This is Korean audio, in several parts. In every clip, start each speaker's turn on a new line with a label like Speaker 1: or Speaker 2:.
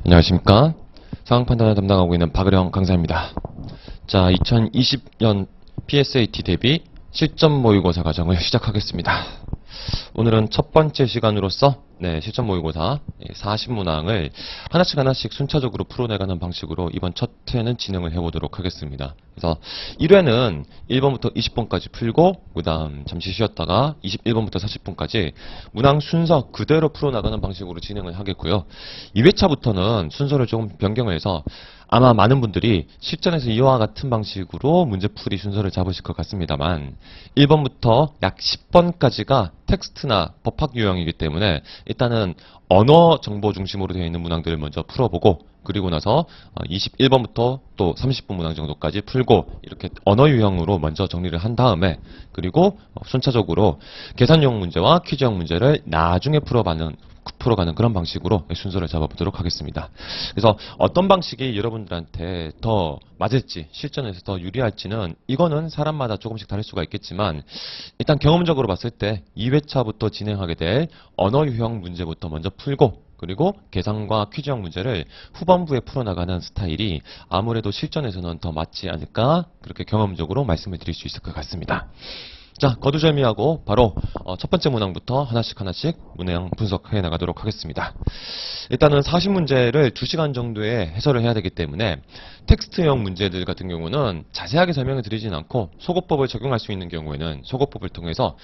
Speaker 1: 안녕하십니까. 상황 판단을 담당하고 있는 박의령 강사입니다. 자, 2020년 PSAT 대비 실전 모의고사 과정을 시작하겠습니다. 오늘은 첫 번째 시간으로서 실전 모의고사 40문항을 하나씩 순차적으로 풀어내가는 방식으로 이번 첫 회는 진행을 해보도록 하겠습니다. 그래서 1회는 1번부터 20번까지 풀고 그 다음 잠시 쉬었다가 21번부터 40번까지 문항 순서 그대로 풀어나가는 방식으로 진행을 하겠고요. 2회차부터는 순서를 조금 변경을 해서 아마 많은 분들이 실전에서 이와 같은 방식으로 문제풀이 순서를 잡으실 것 같습니다만 1번부터 약 10번까지가 텍스트나 법학 유형이기 때문에 일단은 언어 정보 중심으로 되어 있는 문항들을 먼저 풀어보고 그리고 나서 21번부터 또 30분 문항 정도까지 풀고 이렇게 언어 유형으로 먼저 정리를 한 다음에 그리고 순차적으로 계산용 문제와 퀴즈형 문제를 나중에 풀어가는 그런 방식으로 순서를 잡아보도록 하겠습니다. 그래서 어떤 방식이 여러분들한테 더 맞을지 실전에서 더 유리할지는 이거는 사람마다 조금씩 다를 수가 있겠지만 일단 경험적으로 봤을 때 2회차부터 진행하게 될 언어 유형 문제부터 먼저 풀고 그리고 계산과 퀴즈형 문제를 후반부에 풀어나가는 스타일이 아무래도 실전에서는 더 맞지 않을까 그렇게 경험적으로 말씀을 드릴 수 있을 것 같습니다. 자, 거두절미하고 바로 첫 번째 문항부터 하나씩 문항 분석해 나가도록 하겠습니다. 일단은 40문제를 2시간 정도의 해설을 해야 되기 때문에 텍스트형 문제들 같은 경우는 자세하게 설명을 드리진 않고 소거법을 적용할 수 있는 경우에는 소거법을 통해서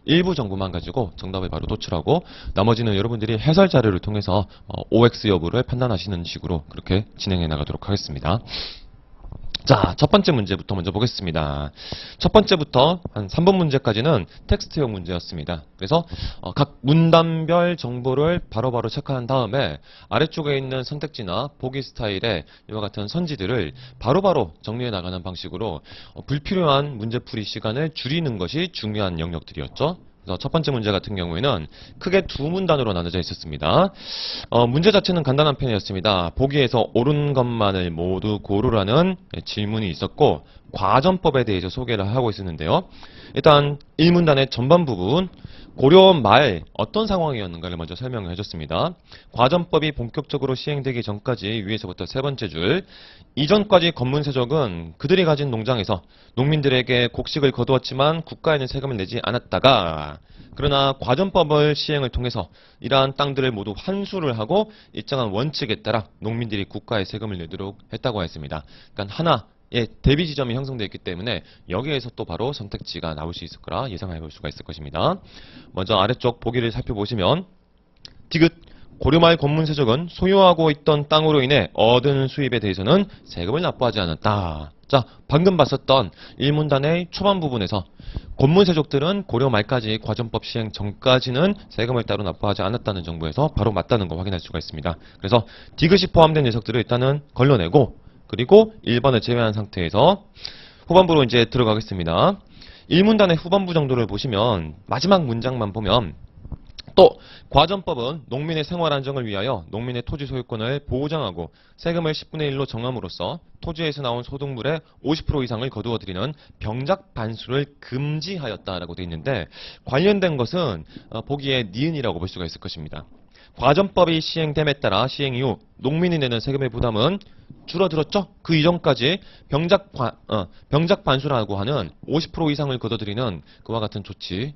Speaker 1: 일부 정보만 가지고 정답을 바로 도출하고 나머지는 여러분들이 해설 자료를 통해서 OX 여부를 판단하시는 식으로 그렇게 진행해 나가도록 하겠습니다. 자, 첫 번째 문제부터 먼저 보겠습니다. 첫 번째부터 한 3번 문제까지는 텍스트형 문제였습니다. 그래서 각 문단별 정보를 바로바로 체크한 다음에 아래쪽에 있는 선택지나 보기 스타일의 이와 같은 선지들을 바로바로 정리해 나가는 방식으로 불필요한 문제풀이 시간을 줄이는 것이 중요한 영역들이었죠. 그래서 첫 번째 문제 같은 경우에는 크게 두 문단으로 나눠져 있었습니다. 문제 자체는 간단한 편이었습니다. 보기에서 옳은 것만을 모두 고르라는 질문이 있었고 과전법에 대해서 소개를 하고 있었는데요. 일단 1문단의 전반 부분 고려 말 어떤 상황이었는가를 먼저 설명을 해줬습니다. 과전법이 본격적으로 시행되기 전까지 위에서부터 세 번째 줄 이전까지 건문세족은 그들이 가진 농장에서 농민들에게 곡식을 거두었지만 국가에는 세금을 내지 않았다가 그러나 과전법을 시행을 통해서 이러한 땅들을 모두 환수를 하고 일정한 원칙에 따라 농민들이 국가에 세금을 내도록 했다고 했습니다. 그러니까 하나의 대비 지점이 형성되어 있기 때문에 여기에서 또 바로 선택지가 나올 수 있을 거라 예상해 볼 수가 있을 것입니다. 먼저 아래쪽 보기를 살펴보시면 디귿 고려말 권문세족은 소유하고 있던 땅으로 인해 얻은 수입에 대해서는 세금을 납부하지 않았다. 자, 방금 봤었던 1문단의 초반 부분에서 권문세족들은 고려 말까지 과전법 시행 전까지는 세금을 따로 납부하지 않았다는 정보에서 바로 맞다는 거 확인할 수가 있습니다. 그래서 디귿이 포함된 녀석들을 일단은 걸러내고 그리고 1번을 제외한 상태에서 후반부로 이제 들어가겠습니다. 1문단의 후반부 정도를 보시면 마지막 문장만 보면 또 과전법은 농민의 생활 안정을 위하여 농민의 토지 소유권을 보장하고 세금을 10분의 1로 정함으로써 토지에서 나온 소득물의 50% 이상을 거두어들이는 병작 반수를 금지하였다라고 되어 있는데 관련된 것은 보기에 니은이라고 볼 수가 있을 것입니다. 과전법이 시행됨에 따라 시행 이후 농민이 내는 세금의 부담은 줄어들었죠? 그 이전까지 병작 반수라고 하는 50% 이상을 거둬들이는 그와 같은 조치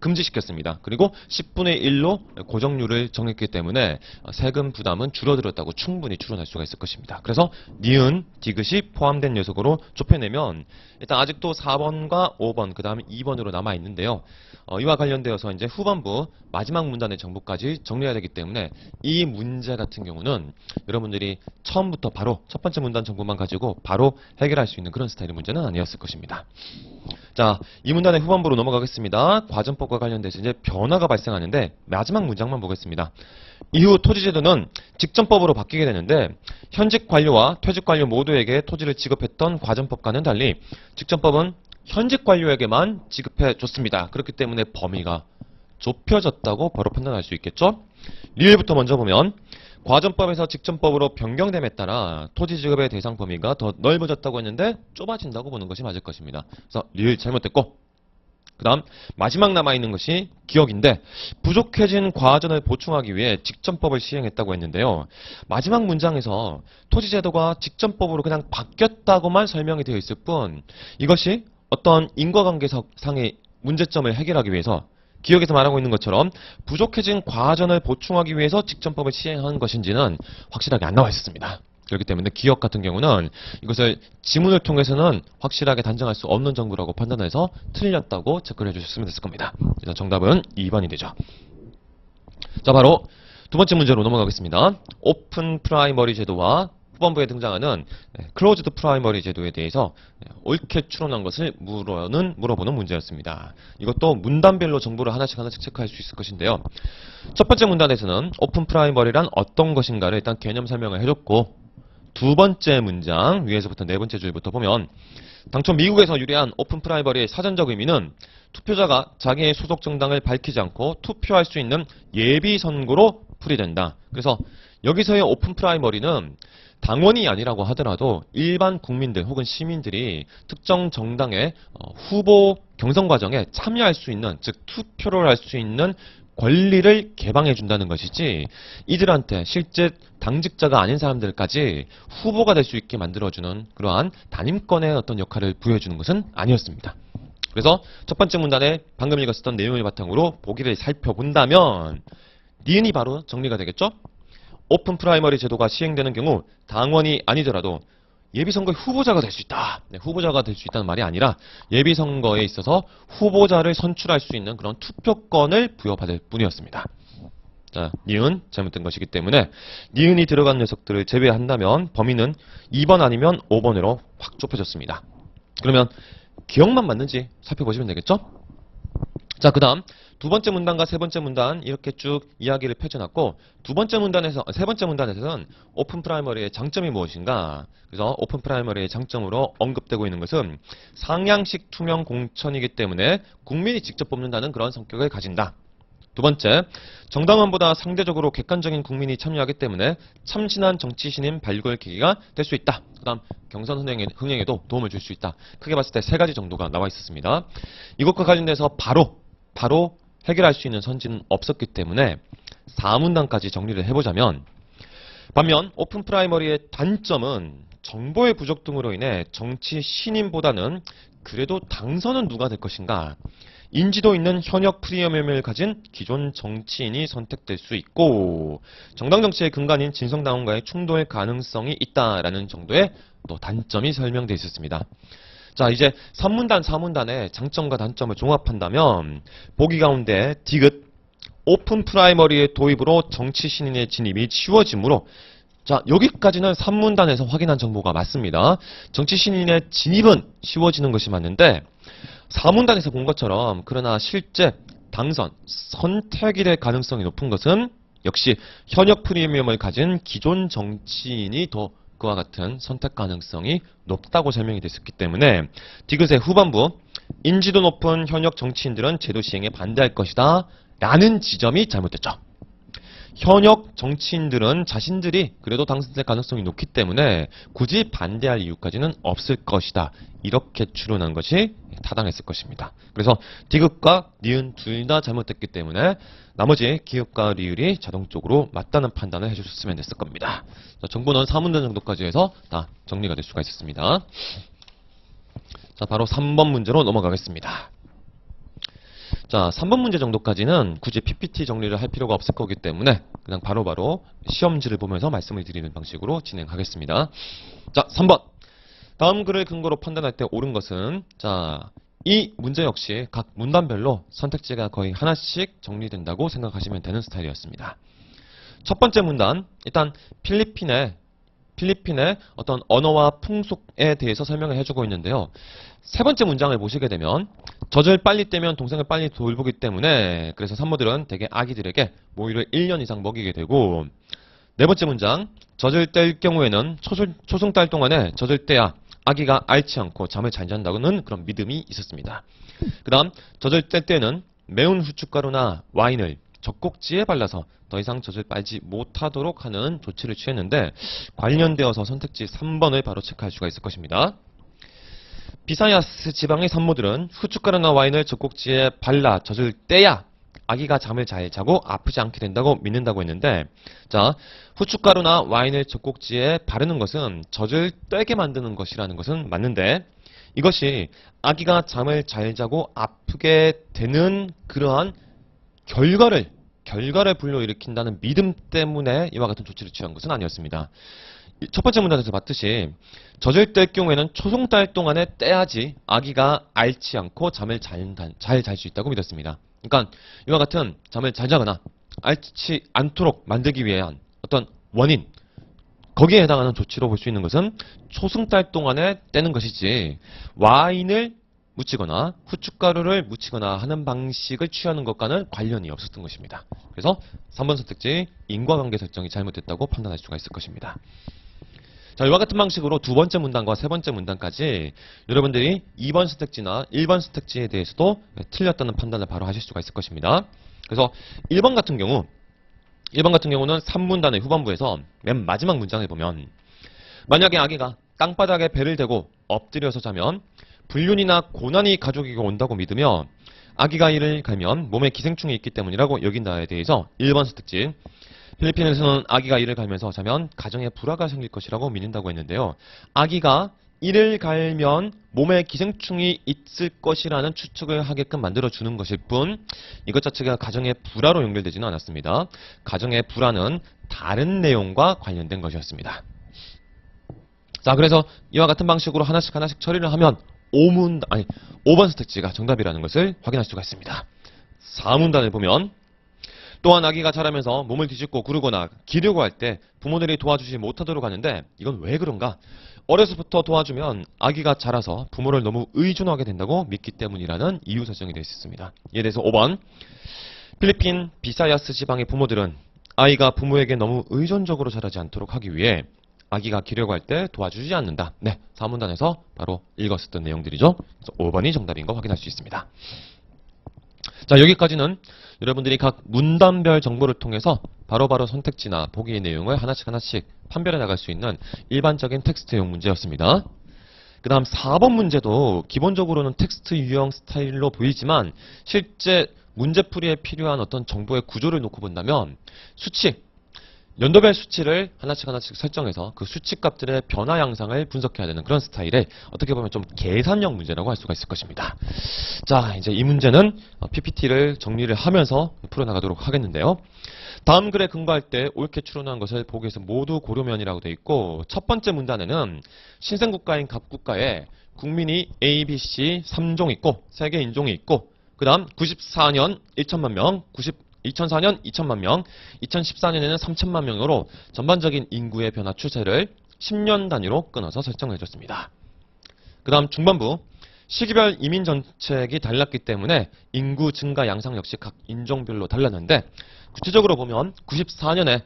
Speaker 1: 금지시켰습니다. 그리고 10분의 1로 고정률을 정했기 때문에 세금 부담은 줄어들었다고 충분히 추론할 수가 있을 것입니다. 그래서 니은, 디귿이 포함된 녀석으로 좁혀내면 일단 아직도 4번과 5번, 그 다음에 2번으로 남아있는데요. 이와 관련되어서 이제 후반부 마지막 문단의 정보까지 정리해야 되기 때문에 이 문제 같은 경우는 여러분들이 처음부터 바로 첫 번째 문단 정보만 가지고 바로 해결할 수 있는 그런 스타일의 문제는 아니었을 것입니다. 자, 이 문단의 후반부로 넘어가겠습니다. 과전법과 관련돼서 이제 변화가 발생하는데 마지막 문장만 보겠습니다. 이후 토지제도는 직전법으로 바뀌게 되는데 현직 관료와 퇴직 관료 모두에게 토지를 지급했던 과전법과는 달리 직전법은 현직 관료에게만 지급해 줬습니다. 그렇기 때문에 범위가 좁혀졌다고 바로 판단할 수 있겠죠? 리을부터 먼저 보면 과전법에서 직전법으로 변경됨에 따라 토지 지급의 대상 범위가 더 넓어졌다고 했는데 좁아진다고 보는 것이 맞을 것입니다. 그래서 리을 잘못됐고 그 다음 마지막 남아있는 것이 기억인데 부족해진 과전을 보충하기 위해 직전법을 시행했다고 했는데요. 마지막 문장에서 토지제도가 직전법으로 그냥 바뀌었다고만 설명이 되어 있을 뿐 이것이 어떤 인과관계상의 문제점을 해결하기 위해서 기억에서 말하고 있는 것처럼 부족해진 과전을 보충하기 위해서 직전법을 시행한 것인지는 확실하게 안 나와 있었습니다. 그렇기 때문에 기억 같은 경우는 이것을 지문을 통해서는 확실하게 단정할 수 없는 정보라고 판단해서 틀렸다고 체크를 해주셨으면 됐을 겁니다. 일단 정답은 2번이 되죠. 자, 바로 두 번째 문제로 넘어가겠습니다. 오픈 프라이머리 제도와 후반부에 등장하는 클로즈드 프라이머리 제도에 대해서 옳게 추론한 것을 물어보는 문제였습니다. 이것도 문단별로 정보를 하나씩 체크할 수 있을 것인데요. 첫 번째 문단에서는 오픈 프라이머리란 어떤 것인가를 일단 개념 설명을 해줬고 두 번째 문장 위에서부터 네 번째 줄부터 보면 당초 미국에서 유래한 오픈 프라이머리의 사전적 의미는 투표자가 자기의 소속 정당을 밝히지 않고 투표할 수 있는 예비 선거로 풀이된다. 그래서 여기서의 오픈 프라이머리는 당원이 아니라고 하더라도 일반 국민들 혹은 시민들이 특정 정당의 후보 경선 과정에 참여할 수 있는, 즉 투표를 할 수 있는 권리를 개방해 준다는 것이지 이들한테 실제 당직자가 아닌 사람들까지 후보가 될 수 있게 만들어주는 그러한 단임권의 어떤 역할을 부여해주는 것은 아니었습니다. 그래서 첫 번째 문단에 방금 읽었었던 내용을 바탕으로 보기를 살펴본다면 니은이 바로 정리가 되겠죠? 오픈 프라이머리 제도가 시행되는 경우 당원이 아니더라도 예비선거의 후보자가 될 수 있다. 네, 후보자가 될 수 있다는 말이 아니라 예비선거에 있어서 후보자를 선출할 수 있는 그런 투표권을 부여받을 뿐이었습니다. 자, 니은 잘못된 것이기 때문에 니은이 들어간 녀석들을 제외한다면 범위는 2번 아니면 5번으로 확 좁혀졌습니다. 그러면 기억만 맞는지 살펴보시면 되겠죠? 자, 그 다음 두 번째 문단과 세 번째 문단 이렇게 쭉 이야기를 펼쳐놨고 세 번째 문단에서는 오픈 프라이머리의 장점이 무엇인가? 그래서 오픈 프라이머리의 장점으로 언급되고 있는 것은 상향식 투명 공천이기 때문에 국민이 직접 뽑는다는 그런 성격을 가진다. 두 번째, 정당원보다 상대적으로 객관적인 국민이 참여하기 때문에 참신한 정치 신임 발굴 계기가 될 수 있다. 그 다음 경선 흥행에도 도움을 줄 수 있다. 크게 봤을 때 세 가지 정도가 나와 있었습니다. 이것과 관련돼서 바로 해결할 수 있는 선지는 없었기 때문에 4문단까지 정리를 해보자면 반면 오픈 프라이머리의 단점은 정보의 부족 등으로 인해 정치 신임보다는 그래도 당선은 누가 될 것인가 인지도 있는 현역 프리미엄을 가진 기존 정치인이 선택될 수 있고 정당 정치의 근간인 진성당원과의 충돌 가능성이 있다라는 정도의 또 단점이 설명되어 있었습니다. 자, 이제 3문단, 4문단의 장점과 단점을 종합한다면 보기 가운데 디귿 오픈 프라이머리의 도입으로 정치 신인의 진입이 쉬워지므로 자, 여기까지는 3문단에서 확인한 정보가 맞습니다. 정치 신인의 진입은 쉬워지는 것이 맞는데 4문단에서 본 것처럼 그러나 실제 당선, 선택이 될 가능성이 높은 것은 역시 현역 프리미엄을 가진 기존 정치인이 더 그와 같은 선택 가능성이 높다고 설명이 됐었기 때문에 디귿의 후반부 인지도 높은 현역 정치인들은 제도 시행에 반대할 것이다 라는 지점이 잘못됐죠. 현역 정치인들은 자신들이 그래도 당선될 가능성이 높기 때문에 굳이 반대할 이유까지는 없을 것이다. 이렇게 추론한 것이 타당했을 것입니다. 그래서 디귿과 니은 둘 다 잘못됐기 때문에 나머지 기읍과 리을이 자동적으로 맞다는 판단을 해주셨으면 됐을 겁니다. 자, 정보는 4문단 정도까지 해서 다 정리가 될 수가 있었습니다. 자, 바로 3번 문제로 넘어가겠습니다. 자, 3번 문제 정도까지는 굳이 PPT 정리를 할 필요가 없을 거기 때문에 그냥 바로바로 시험지를 보면서 말씀을 드리는 방식으로 진행하겠습니다. 자, 3번. 다음 글을 근거로 판단할 때 옳은 것은 자, 이 문제 역시 각 문단별로 선택지가 거의 하나씩 정리된다고 생각하시면 되는 스타일이었습니다. 첫 번째 문단, 일단 필리핀의 어떤 언어와 풍속에 대해서 설명을 해주고 있는데요. 세 번째 문장을 보시게 되면 젖을 빨리 떼면 동생을 빨리 돌보기 때문에 그래서 산모들은 대개 아기들에게 모유를 1년 이상 먹이게 되고 네 번째 문장 젖을 뗄 경우에는 초승달 동안에 젖을 떼야 아기가 앓지 않고 잠을 잘 잔다는 그런 믿음이 있었습니다. 그 다음 젖을 뗄 때는 매운 후춧가루나 와인을 젖꼭지에 발라서 더 이상 젖을 빨지 못하도록 하는 조치를 취했는데 관련되어서 선택지 3번을 바로 체크할 수가 있을 것입니다. 비사야스 지방의 산모들은 후춧가루나 와인을 젖꼭지에 발라 젖을 떼야 아기가 잠을 잘 자고 아프지 않게 된다고 믿는다고 했는데, 자, 후춧가루나 와인을 젖꼭지에 바르는 것은 젖을 떼게 만드는 것이라는 것은 맞는데, 이것이 아기가 잠을 잘 자고 아프게 되는 그러한 결과를 불러일으킨다는 믿음 때문에 이와 같은 조치를 취한 것은 아니었습니다. 첫 번째 문단에서 봤듯이 젖을 뗄 경우에는 초송달 동안에 떼야지 아기가 앓지 않고 잠을 잘 잘 수 있다고 믿었습니다. 그러니까 이와 같은 잠을 잘 자거나 앓지 않도록 만들기 위한 어떤 원인, 거기에 해당하는 조치로 볼 수 있는 것은 초승달 동안에 떼는 것이지, 와인을 묻히거나 후춧가루를 묻히거나 하는 방식을 취하는 것과는 관련이 없었던 것입니다. 그래서 3번 선택지 인과관계 설정이 잘못됐다고 판단할 수가 있을 것입니다. 자, 이와 같은 방식으로 두 번째 문단과 세 번째 문단까지 여러분들이 2번 선택지나 1번 선택지에 대해서도 틀렸다는 판단을 바로 하실 수가 있을 것입니다. 그래서 1번 같은 경우는 3문단의 후반부에서 맨 마지막 문장을 보면, 만약에 아기가 땅바닥에 배를 대고 엎드려서 자면 불륜이나 고난이 가족에게 온다고 믿으며 아기가 이를 갈면 몸에 기생충이 있기 때문이라고 여긴다에 대해서 1번 선택지, 필리핀에서는 아기가 이를 갈면서 자면 가정에 불화가 생길 것이라고 믿는다고 했는데요. 아기가 이를 갈면 몸에 기생충이 있을 것이라는 추측을 하게끔 만들어주는 것일 뿐, 이것 자체가 가정의 불화로 연결되지는 않았습니다. 가정의 불화는 다른 내용과 관련된 것이었습니다. 자, 그래서 이와 같은 방식으로 하나씩 처리를 하면 5번 선택지가 정답이라는 것을 확인할 수가 있습니다. 4문단을 보면, 또한 아기가 자라면서 몸을 뒤집고 구르거나 기르고 할 때 부모들이 도와주지 못하도록 하는데, 이건 왜 그런가? 어려서부터 도와주면 아기가 자라서 부모를 너무 의존하게 된다고 믿기 때문이라는 이유 설정이 되어 있습니다. 이에 대해서 5번, 필리핀 비사야스 지방의 부모들은 아이가 부모에게 너무 의존적으로 자라지 않도록 하기 위해 아기가 기르고 할 때 도와주지 않는다. 네, 4문단에서 바로 읽었었던 내용들이죠. 그래서 5번이 정답인 거 확인할 수 있습니다. 자, 여기까지는 여러분들이 각 문단별 정보를 통해서 바로바로 선택지나 보기의 내용을 하나씩 판별해 나갈 수 있는 일반적인 텍스트용 문제였습니다. 그 다음 4번 문제도 기본적으로는 텍스트 유형 스타일로 보이지만, 실제 문제풀이에 필요한 어떤 정보의 구조를 놓고 본다면 수치, 연도별 수치를 하나씩 설정해서 그 수치 값들의 변화 양상을 분석해야 되는 그런 스타일의, 어떻게 보면 좀 계산형 문제라고 할 수가 있을 것입니다. 자, 이제 이 문제는 PPT를 정리를 하면서 풀어나가도록 하겠는데요. 다음 글에 근거할 때 옳게 추론한 것을 보기에서 모두 고려면이라고 되어 있고, 첫 번째 문단에는 신생국가인 갑국가에 국민이 A, B, C 3종 있고 3개 인종이 있고, 그 다음 94년 1천만 명, 2004년 2천만 명, 2014년에는 3천만 명으로 전반적인 인구의 변화 추세를 10년 단위로 끊어서 설정해줬습니다. 그 다음 중반부, 시기별 이민 정책이 달랐기 때문에 인구 증가 양상 역시 각 인종별로 달랐는데, 구체적으로 보면 94년에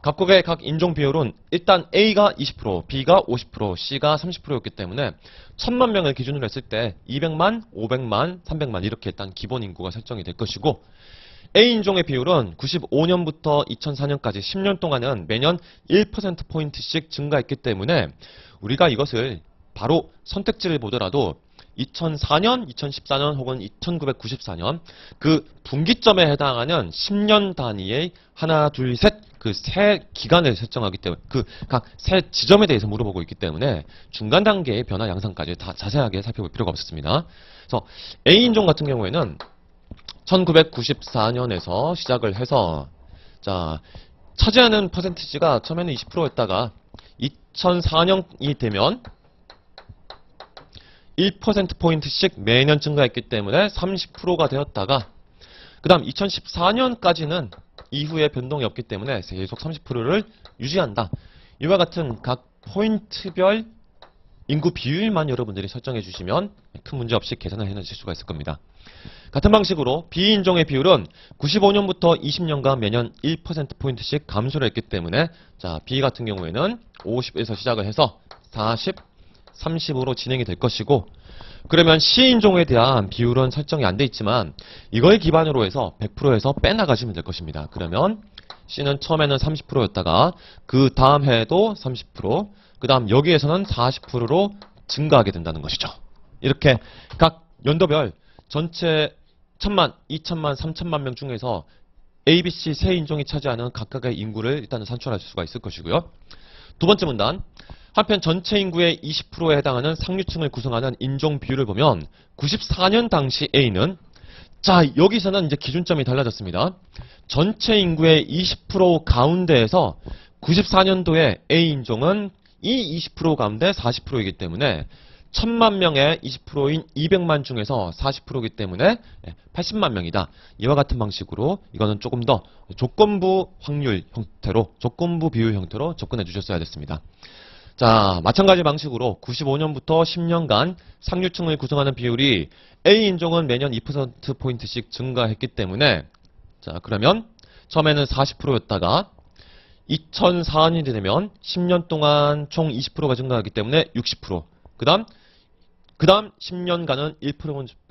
Speaker 1: 각국의 각 인종 비율은 일단 A가 20%, B가 50%, C가 30%였기 때문에 1000만 명을 기준으로 했을 때 200만, 500만, 300만 이렇게 일단 기본 인구가 설정이 될 것이고, A인종의 비율은 95년부터 2004년까지 10년 동안은 매년 1%포인트씩 증가했기 때문에 우리가 이것을 바로 선택지를 보더라도 2004년, 2014년 혹은 1994년 그 분기점에 해당하는 10년 단위의 하나, 둘, 셋 그 세 기간을 설정하기 때문에 그 각 세 지점에 대해서 물어보고 있기 때문에 중간 단계의 변화 양상까지 다 자세하게 살펴볼 필요가 없었습니다. 그래서 A인종 같은 경우에는 1994년에서 시작을 해서, 자, 차지하는 퍼센티지가 처음에는 20%였다가 2004년이 되면 1%포인트씩 매년 증가했기 때문에 30%가 되었다가, 그 다음 2014년까지는 이후에 변동이 없기 때문에 계속 30%를 유지한다. 이와 같은 각 포인트별 인구 비율만 여러분들이 설정해 주시면 큰 문제 없이 계산을 해내실 수가 있을 겁니다. 같은 방식으로 B인종의 비율은 95년부터 20년간 매년 1%포인트씩 감소를 했기 때문에, 자, B 같은 경우에는 50에서 시작을 해서 40, 30으로 진행이 될 것이고, 그러면 C인종에 대한 비율은 설정이 안 돼 있지만 이걸 기반으로 해서 100%에서 빼나가시면 될 것입니다. 그러면 C는 처음에는 30%였다가 그 다음 해에도 30%, 그 다음 여기에서는 40%로 증가하게 된다는 것이죠. 이렇게 각 연도별 전체 1000만, 2000만, 3000만 명 중에서 A, B, C 세 인종이 차지하는 각각의 인구를 일단은 산출할 수가 있을 것이고요. 두 번째 문단. 한편 전체 인구의 20%에 해당하는 상류층을 구성하는 인종 비율을 보면 94년 당시 A는 자, 여기서는 이제 기준점이 달라졌습니다. 전체 인구의 20% 가운데에서 94년도에 A 인종은 이 20% 가운데 40%이기 때문에 1000만 명의 20%인 200만 중에서 40%이기 때문에 80만 명이다. 이와 같은 방식으로 이거는 조금 더 조건부 확률 형태로, 조건부 비율 형태로 접근해 주셨어야 됐습니다. 자, 마찬가지 방식으로 95년부터 10년간 상류층을 구성하는 비율이 A 인종은 매년 2%포인트씩 증가했기 때문에 자, 그러면 처음에는 40%였다가 2004년이 되면 10년 동안 총 20%가 증가하기 때문에 60%. 그 다음 10년간은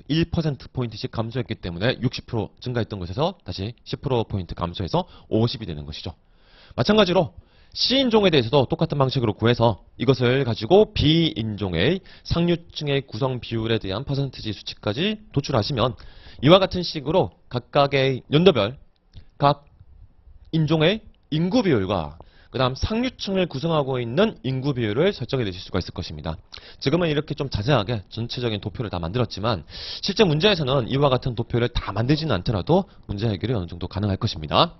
Speaker 1: 1%포인트씩 감소했기 때문에 60% 증가했던 것에서 다시 10%포인트 감소해서 50이 되는 것이죠. 마찬가지로 C인종에 대해서도 똑같은 방식으로 구해서 이것을 가지고 B인종의 상류층의 구성 비율에 대한 퍼센티지 수치까지 도출하시면 이와 같은 식으로 각각의 연도별 각 인종의 인구 비율과 그 다음 상류층을 구성하고 있는 인구 비율을 설정해 내실 수가 있을 것입니다. 지금은 이렇게 좀 자세하게 전체적인 도표를 다 만들었지만 실제 문제에서는 이와 같은 도표를 다 만들지는 않더라도 문제 해결이 어느 정도 가능할 것입니다.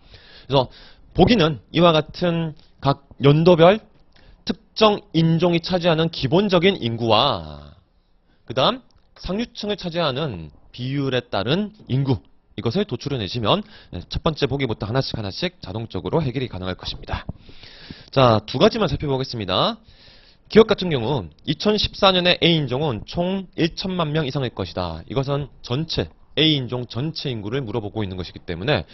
Speaker 1: 그래서 보기는 이와 같은 각 연도별 특정 인종이 차지하는 기본적인 인구와 그 다음 상류층을 차지하는 비율에 따른 인구 이것을 도출해내시면 첫 번째 보기부터 하나씩 자동적으로 해결이 가능할 것입니다. 자, 두 가지만 살펴보겠습니다. 기업 같은 경우 2014년에 A인종은 총 1천만 명 이상일 것이다. 이것은 전체 A인종 전체 인구를 물어보고 있는 것이기 때문에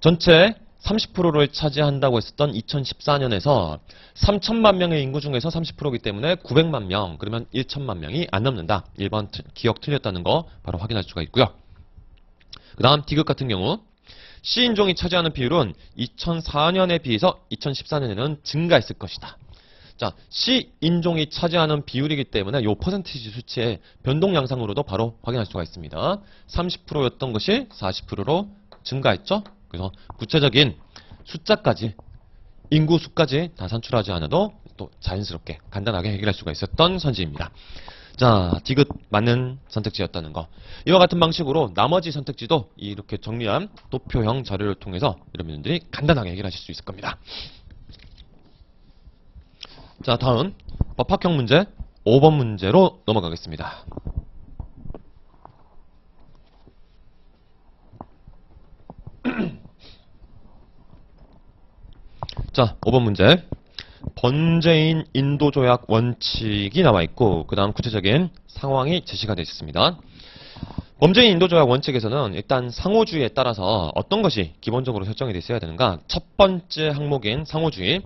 Speaker 1: 전체 30%를 차지한다고 했었던 2014년에서 3천만 명의 인구 중에서 30%이기 때문에 900만 명, 그러면 1천만 명이 안 넘는다. 1번 기억 틀렸다는 거 바로 확인할 수가 있고요. 그 다음 D급 같은 경우 C인종이 차지하는 비율은 2004년에 비해서 2014년에는 증가했을 것이다. 자, C인종이 차지하는 비율이기 때문에 이 퍼센티지 수치의 변동 양상으로도 바로 확인할 수가 있습니다. 30%였던 것이 40%로 증가했죠. 그래서 구체적인 숫자까지 인구수까지 다 산출하지 않아도 또 자연스럽게 간단하게 해결할 수가 있었던 선지입니다. 자, 디귿 맞는 선택지였다는 거. 이와 같은 방식으로 나머지 선택지도 이렇게 정리한 도표형 자료를 통해서 여러분들이 간단하게 해결하실 수 있을 겁니다. 자, 다음 법학형 문제 5번 문제로 넘어가겠습니다. 자, 5번 문제. 번제인 인도조약 원칙이 나와 있고 그 다음 구체적인 상황이 제시가 되어 있습니다. 범죄인 인도조약 원칙에서는 일단 상호주의에 따라서 어떤 것이 기본적으로 설정이 되어 있어야 되는가. 첫 번째 항목인 상호주의.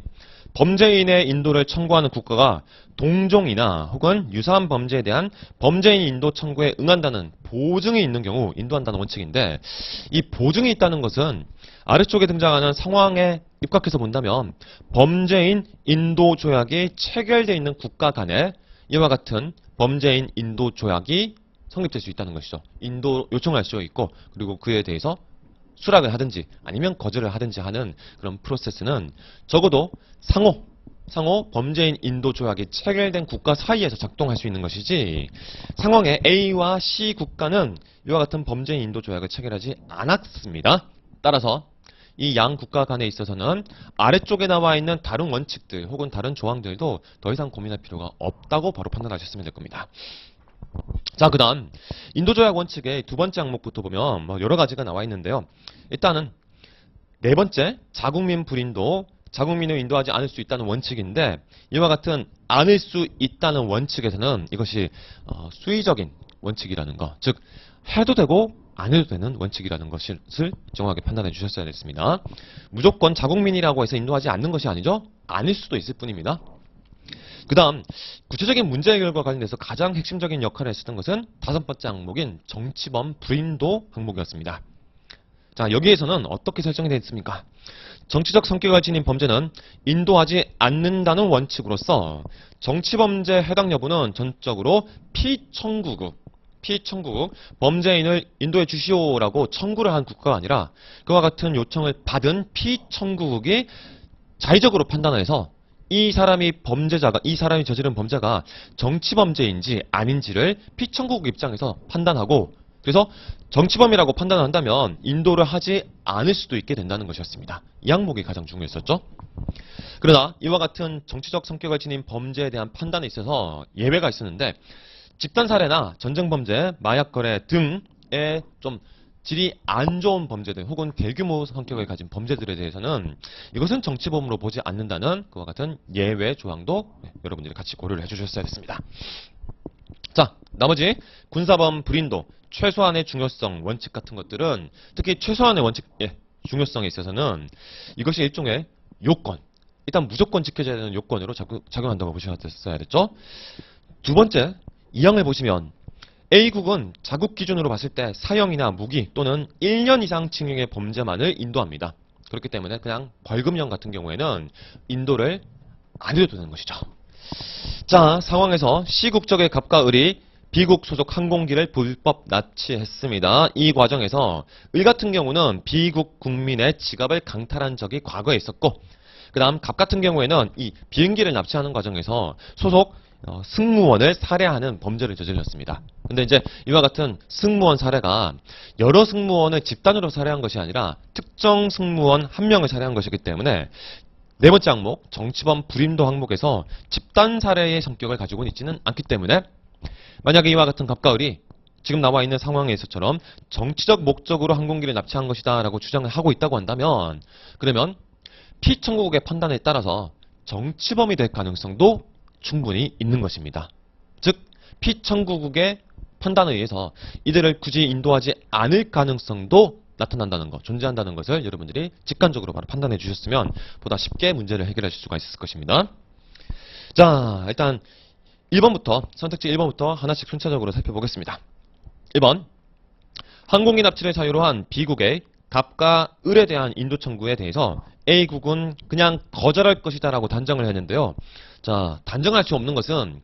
Speaker 1: 범죄인의 인도를 청구하는 국가가 동종이나 혹은 유사한 범죄에 대한 범죄인 인도 청구에 응한다는 보증이 있는 경우 인도한다는 원칙인데 이 보증이 있다는 것은 아래쪽에 등장하는 상황에 입각해서 본다면 범죄인 인도 조약이 체결되어 있는 국가 간에 이와 같은 범죄인 인도 조약이 성립될 수 있다는 것이죠. 인도 요청을 할 수 있고 그리고 그에 대해서 수락을 하든지 아니면 거절을 하든지 하는 그런 프로세스는 적어도 상호 범죄인 인도 조약이 체결된 국가 사이에서 작동할 수 있는 것이지 상황에 A와 C 국가는 이와 같은 범죄인 인도 조약을 체결하지 않았습니다. 따라서 이 양 국가 간에 있어서는 아래쪽에 나와 있는 다른 원칙들 혹은 다른 조항들도 더 이상 고민할 필요가 없다고 바로 판단하셨으면 될 겁니다. 자, 그 다음 인도조약 원칙의 두 번째 항목부터 보면 뭐 여러 가지가 나와 있는데요. 일단은 네 번째 자국민 불인도 자국민을 인도하지 않을 수 있다는 원칙인데 이와 같은 않을 수 있다는 원칙에서는 이것이 수의적인 원칙이라는 거, 즉 해도 되고 안 해도 되는 원칙이라는 것을 정확하게 판단해 주셨어야 됐습니다. 무조건 자국민이라고 해서 인도하지 않는 것이 아니죠. 아닐 수도 있을 뿐입니다. 그 다음 구체적인 문제 해결과 관련해서 가장 핵심적인 역할을 했었던 것은 다섯 번째 항목인 정치범 불인도 항목이었습니다. 자, 여기에서는 어떻게 설정이 되어 있습니까? 정치적 성격을 지닌 범죄는 인도하지 않는다는 원칙으로서 정치범죄 해당 여부는 전적으로 피청구국, 범죄인을 인도해 주시오라고 청구를 한 국가가 아니라 그와 같은 요청을 받은 피청구국이 자의적으로 판단해서 이 사람이 저지른 범죄가 정치범죄인지 아닌지를 피청구국 입장에서 판단하고, 그래서 정치범이라고 판단한다면 인도를 하지 않을 수도 있게 된다는 것이었습니다. 이 항목이 가장 중요했었죠. 그러나 이와 같은 정치적 성격을 지닌 범죄에 대한 판단에 있어서 예외가 있었는데, 집단 살해나 전쟁 범죄, 마약 거래 등의 좀 질이 안 좋은 범죄들 혹은 대규모 성격을 가진 범죄들에 대해서는 이것은 정치범으로 보지 않는다는 그와 같은 예외 조항도 여러분들이 같이 고려를 해주셨어야 했습니다. 자, 나머지 군사범, 불인도, 최소한의 중요성, 원칙 같은 것들은 특히 최소한의 원칙, 중요성에 있어서는 이것이 일종의 요건, 일단 무조건 지켜져야 되는 요건으로 작용한다고 보셨어야 됐죠. 두 번째, 이 항을 보시면 A국은 자국 기준으로 봤을 때 사형이나 무기 또는 1년 이상 징역의 범죄만을 인도합니다. 그렇기 때문에 그냥 벌금형 같은 경우에는 인도를 안 해도 되는 것이죠. 자, 상황에서 C국적의 갑과 을이 B국 소속 항공기를 불법 납치했습니다. 이 과정에서 을 같은 경우는 B국 국민의 지갑을 강탈한 적이 과거에 있었고, 그 다음 갑 같은 경우에는 이 비행기를 납치하는 과정에서 소속 승무원을 살해하는 범죄를 저질렀습니다. 근데 이제 이와 같은 승무원 살해가 여러 승무원을 집단으로 살해한 것이 아니라 특정 승무원 한 명을 살해한 것이기 때문에 네 번째 항목, 정치범 불인도 항목에서 집단 살해의 성격을 가지고는 있지는 않기 때문에 만약에 이와 같은 갑과 을이 지금 나와 있는 상황에서처럼 정치적 목적으로 항공기를 납치한 것이다 라고 주장을 하고 있다고 한다면, 그러면 피청구국의 판단에 따라서 정치범이 될 가능성도 충분히 있는 것입니다. 즉, 피청구국의 판단에 의해서 이들을 굳이 인도하지 않을 가능성도 나타난다는 것, 존재한다는 것을 여러분들이 직관적으로 바로 판단해 주셨으면 보다 쉽게 문제를 해결하실 수가 있을 것입니다. 자, 일단 1번부터, 선택지 1번부터 하나씩 순차적으로 살펴보겠습니다. 1번, 항공기 납치를 사유로 한 B국의 갑과 을에 대한 인도 청구에 대해서 A국은 그냥 거절할 것이다 라고 단정을 했는데요. 자, 단정할 수 없는 것은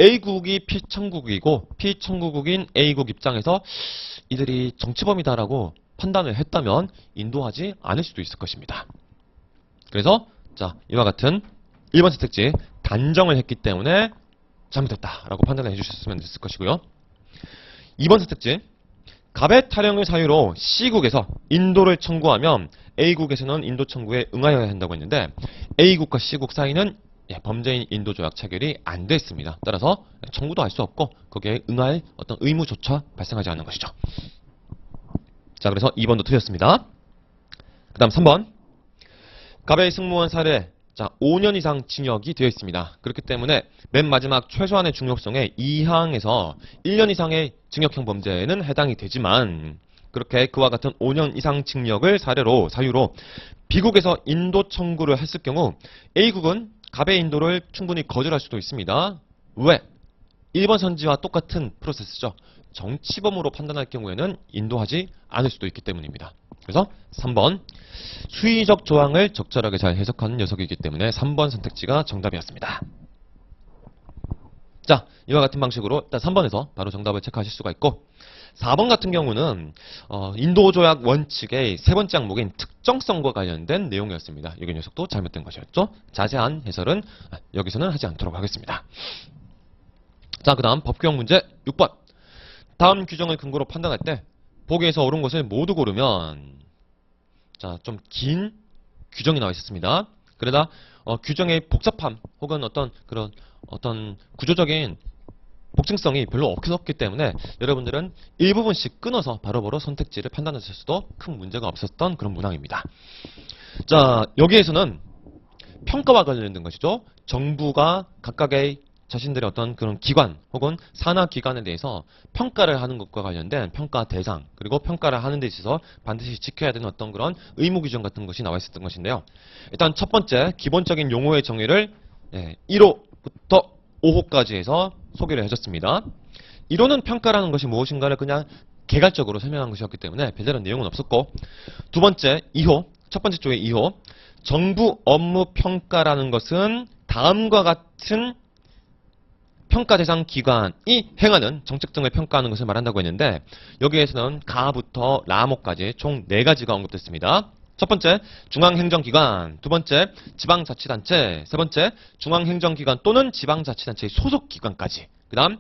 Speaker 1: A국이 피청구국이고 피청구국인 A국 입장에서 이들이 정치범이다라고 판단을 했다면 인도하지 않을 수도 있을 것입니다. 그래서 자, 이와 같은 1번 선택지 단정을 했기 때문에 잘못했다라고 판단을 해주셨으면 됐을 것이고요. 2번 선택지, 갑의 탈영을 사유로 C국에서 인도를 청구하면 A국에서는 인도 청구에 응하여야 한다고 했는데 A국과 C국 사이는 범죄인 인도조약 체결이 안 됐습니다. 따라서 청구도 할 수 없고 거기에 응할 어떤 의무조차 발생하지 않는 것이죠. 자, 그래서 2번도 틀렸습니다. 그 다음 3번, 갑의 승무원 살해, 자, 5년 이상 징역이 되어 있습니다. 그렇기 때문에 맨 마지막 최소한의 중요성의 2항에서 1년 이상의 징역형 범죄에는 해당이 되지만, 그렇게 그와 같은 5년 이상 징역을 사유로 B국에서 인도 청구를 했을 경우 A국은 갑의 인도를 충분히 거절할 수도 있습니다. 왜? 1번 선지와 똑같은 프로세스죠. 정치범으로 판단할 경우에는 인도하지 않을 수도 있기 때문입니다. 그래서 3번, 수위적 조항을 적절하게 잘 해석하는 녀석이기 때문에 3번 선택지가 정답이었습니다. 자, 이와 같은 방식으로 일단 3번에서 바로 정답을 체크하실 수가 있고, 4번 같은 경우는 인도조약 원칙의 세 번째 항목인 특정성과 관련된 내용이었습니다. 여기 녀석도 잘못된 것이었죠. 자세한 해설은 여기서는 하지 않도록 하겠습니다. 자, 그 다음 법규형 문제 6번. 다음 규정을 근거로 판단할 때 보기에서 옳은 것을 모두 고르면, 자, 좀 긴 규정이 나와 있었습니다. 그러다 규정의 복잡함 혹은 어떤 구조적인 복층성이 별로 없었기 때문에 여러분들은 일부분씩 끊어서 바로바로 선택지를 판단하실 수도 큰 문제가 없었던 그런 문항입니다. 자, 여기에서는 평가와 관련된 것이죠. 정부가 각각의 자신들의 어떤 그런 기관 혹은 산하 기관에 대해서 평가를 하는 것과 관련된 평가 대상, 그리고 평가를 하는 데 있어서 반드시 지켜야 되는 어떤 그런 의무 규정 같은 것이 나와 있었던 것인데요. 일단 첫 번째 기본적인 용어의 정의를 1호부터 5호까지 해서 소개를 해줬습니다. 1호는 평가라는 것이 무엇인가를 그냥 개괄적으로 설명한 것이었기 때문에 별다른 내용은 없었고, 두 번째 2호, 첫 번째 쪽의 2호, 정부 업무 평가라는 것은 다음과 같은 평가 대상 기관이 행하는 정책 등을 평가하는 것을 말한다고 했는데, 여기에서는 가부터 라모까지 총 4가지가 언급됐습니다. 첫 번째, 중앙행정기관. 두 번째, 지방자치단체. 세 번째, 중앙행정기관 또는 지방자치단체의 소속기관까지. 그 다음,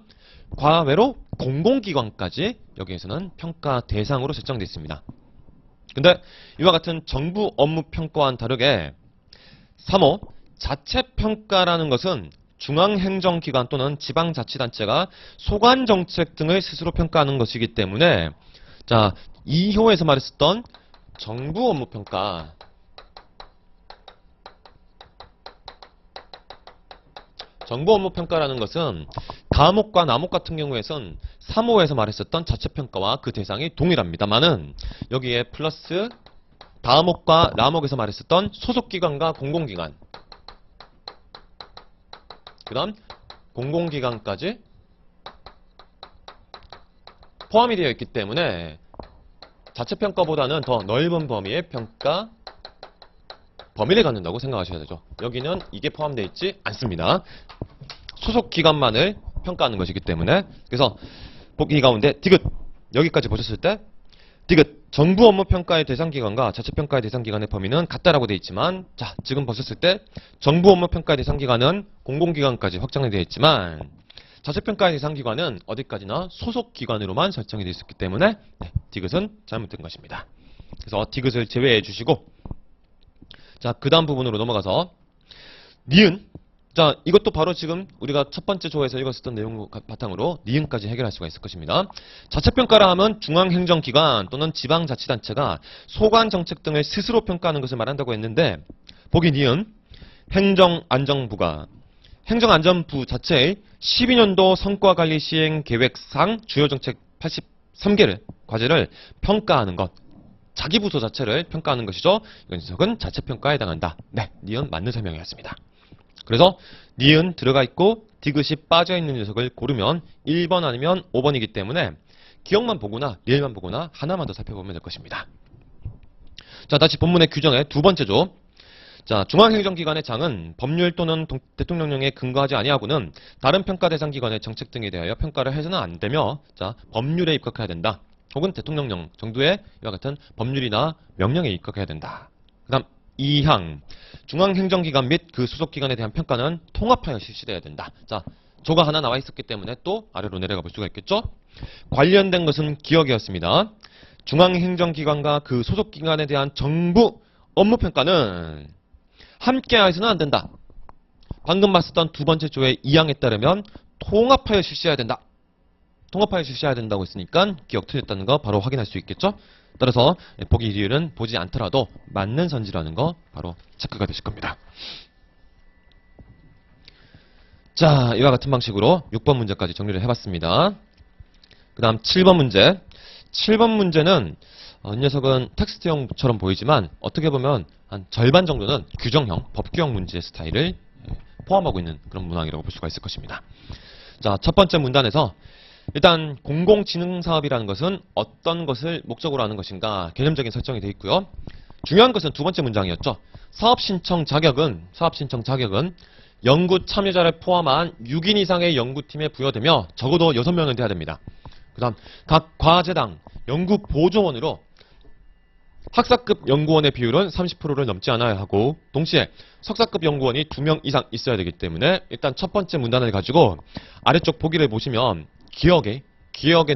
Speaker 1: 과외로 공공기관까지 여기에서는 평가 대상으로 설정되어 있습니다. 근데 이와 같은 정부 업무 평가와는 다르게 3호, 자체평가라는 것은 중앙행정기관 또는 지방자치단체가 소관정책 등을 스스로 평가하는 것이기 때문에, 자, 2호에서 말했었던 정부 업무 평가, 정부 업무 평가라는 것은 다목과 나목 같은 경우에선 3호에서 말했었던 자체평가와 그 대상이 동일합니다만은, 여기에 플러스 다목과 라목에서 말했었던 소속기관과 공공기관, 그 다음 공공기관까지 포함이 되어 있기 때문에 자체평가보다는 더 넓은 범위의 평가 범위를 갖는다고 생각하셔야 되죠. 여기는 이게 포함되어 있지 않습니다. 소속기관만을 평가하는 것이기 때문에. 그래서 보기 가운데 디귿, 여기까지 보셨을 때 디귿, 정부 업무 평가의 대상기관과 자체평가의 대상기관의 범위는 같다라고 되어 있지만, 자, 지금 보셨을 때 정부 업무 평가의 대상기관은 공공기관까지 확정이 되어 있지만, 자체평가의 대상기관은 어디까지나 소속기관으로만 설정이 되어 있었기 때문에 디귿은 잘못된 것입니다. 그래서 디귿을 제외해 주시고, 자, 그 다음 부분으로 넘어가서 니은. 자, 이것도 바로 지금 우리가 첫 번째 조에서 읽었었던 내용 바탕으로 니은까지 해결할 수가 있을 것입니다. 자체평가라 하면 중앙행정기관 또는 지방자치단체가 소관정책 등을 스스로 평가하는 것을 말한다고 했는데, 보기 니은, 행정안전부가 행정안전부 자체의 12년도 성과관리 시행계획상 주요정책 83개를 과제를 평가하는 것, 자기 부서 자체를 평가하는 것이죠. 이건 녀석은 자체평가에 해당한다. 네, 니은 맞는 설명이었습니다. 그래서 니은 들어가 있고 디귿이 빠져있는 녀석을 고르면 1번 아니면 5번이기 때문에 기억만 보거나 리을만 보거나 하나만 더 살펴보면 될 것입니다. 자, 다시 본문의 규정의 두 번째죠. 자, 중앙행정기관의 장은 법률 또는 대통령령에 근거하지 아니하고는 다른 평가 대상 기관의 정책 등에 대하여 평가를 해서는 안 되며, 자, 법률에 입각해야 된다. 혹은 대통령령 정도의 이와 같은 법률이나 명령에 입각해야 된다. 그 다음 2항, 중앙행정기관 및 그 소속기관에 대한 평가는 통합하여 실시돼야 된다. 자, 조가 하나 나와 있었기 때문에 또 아래로 내려가 볼 수가 있겠죠. 관련된 것은 기억이었습니다. 중앙행정기관과 그 소속기관에 대한 정부 업무평가는 함께 해서는 안 된다. 방금 봤었던 두 번째 조의 2항에 따르면 통합하여 실시해야 된다. 통합하여 실시해야 된다고 했으니까 기억 틀렸다는 거 바로 확인할 수 있겠죠. 따라서 보기 리을은 보지 않더라도 맞는 선지라는 거 바로 체크가 되실 겁니다. 자, 이와 같은 방식으로 6번 문제까지 정리를 해봤습니다. 그 다음 7번 문제. 7번 문제는 이 녀석은 텍스트형처럼 보이지만 어떻게 보면 한 절반 정도는 규정형, 법규형 문제의 스타일을 포함하고 있는 그런 문항이라고 볼 수가 있을 것입니다. 자, 첫 번째 문단에서 일단 공공지능사업이라는 것은 어떤 것을 목적으로 하는 것인가 개념적인 설정이 되어 있고요. 중요한 것은 두 번째 문장이었죠. 사업신청 자격은 연구 참여자를 포함한 6인 이상의 연구팀에 부여되며 적어도 6명은 돼야 됩니다. 그 다음 각 과제당 연구 보조원으로 학사급 연구원의 비율은 30%를 넘지 않아야 하고, 동시에 석사급 연구원이 2명 이상 있어야 되기 때문에 일단 첫 번째 문단을 가지고 아래쪽 보기를 보시면 기억의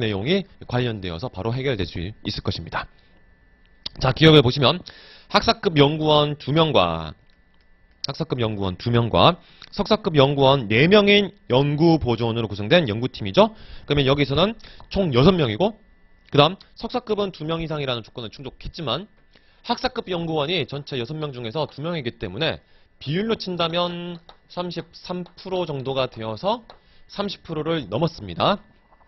Speaker 1: 내용이 관련되어서 바로 해결될 수 있을 것입니다. 자, 기억을 보시면 학사급 연구원 2명과 석사급 연구원 4명인 연구보조원으로 구성된 연구팀이죠. 그러면 여기서는 총 6명이고, 그 다음 석사급은 2명 이상이라는 조건을 충족했지만 학사급 연구원이 전체 6명 중에서 2명이기 때문에 비율로 친다면 33% 정도가 되어서 30%를 넘었습니다.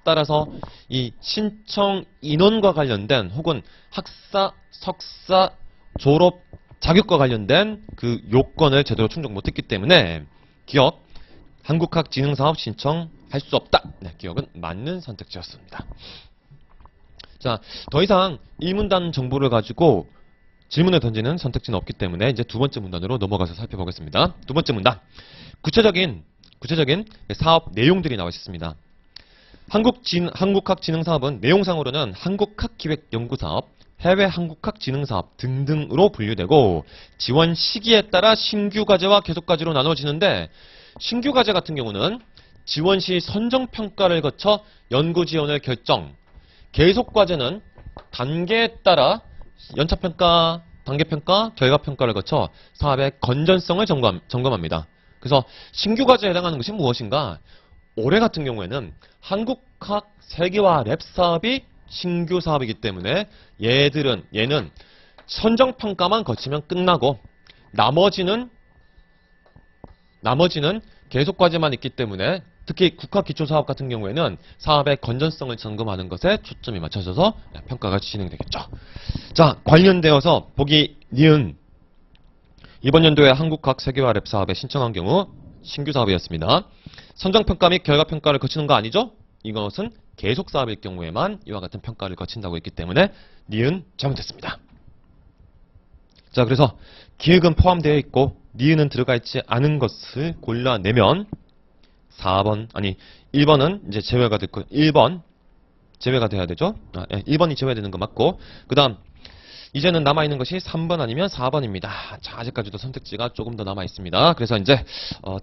Speaker 1: 따라서 이 신청 인원과 관련된 혹은 학사, 석사, 졸업, 자격과 관련된 그 요건을 제대로 충족 못했기 때문에 기억, 한국학지능사업 신청할 수 없다. 네, 기억은 맞는 선택지였습니다. 자, 더 이상 1문단 정보를 가지고 질문을 던지는 선택지는 없기 때문에 이제 두 번째 문단으로 넘어가서 살펴보겠습니다. 두 번째 문단. 구체적인 사업 내용들이 나와 있습니다. 한국학진흥사업은 내용상으로는 한국학기획연구사업, 해외 한국학진흥사업 등등으로 분류되고 지원 시기에 따라 신규과제와 계속과제로 나눠지는데 신규과제 같은 경우는 지원 시 선정평가를 거쳐 연구지원을 결정, 계속과제는 단계에 따라 연차평가, 단계평가, 결과평가를 거쳐 사업의 건전성을 점검합니다. 그래서 신규과제에 해당하는 것이 무엇인가? 올해 같은 경우에는 한국학 세계화 랩 사업이 신규 사업이기 때문에 얘는 선정평가만 거치면 끝나고 나머지는 계속과제만 있기 때문에 특히 국학기초사업 같은 경우에는 사업의 건전성을 점검하는 것에 초점이 맞춰져서 평가가 진행되겠죠. 자, 관련되어서 보기 니은 이번 연도에 한국학 세계화 랩 사업에 신청한 경우 신규 사업이었습니다. 선정평가 및 결과평가를 거치는 거 아니죠? 이것은 계속사업일 경우에만 이와 같은 평가를 거친다고 했기 때문에 니은 잘못됐습니다. 자, 그래서 기획은 포함되어 있고 니은은 들어가 있지 않은 것을 골라내면 1번은 이제 제외가 됐고 1번 제외가 돼야 되죠. 1번이 제외되는 거 맞고 그 다음 이제는 남아있는 것이 3번 아니면 4번입니다. 자, 아직까지도 선택지가 조금 더 남아있습니다. 그래서 이제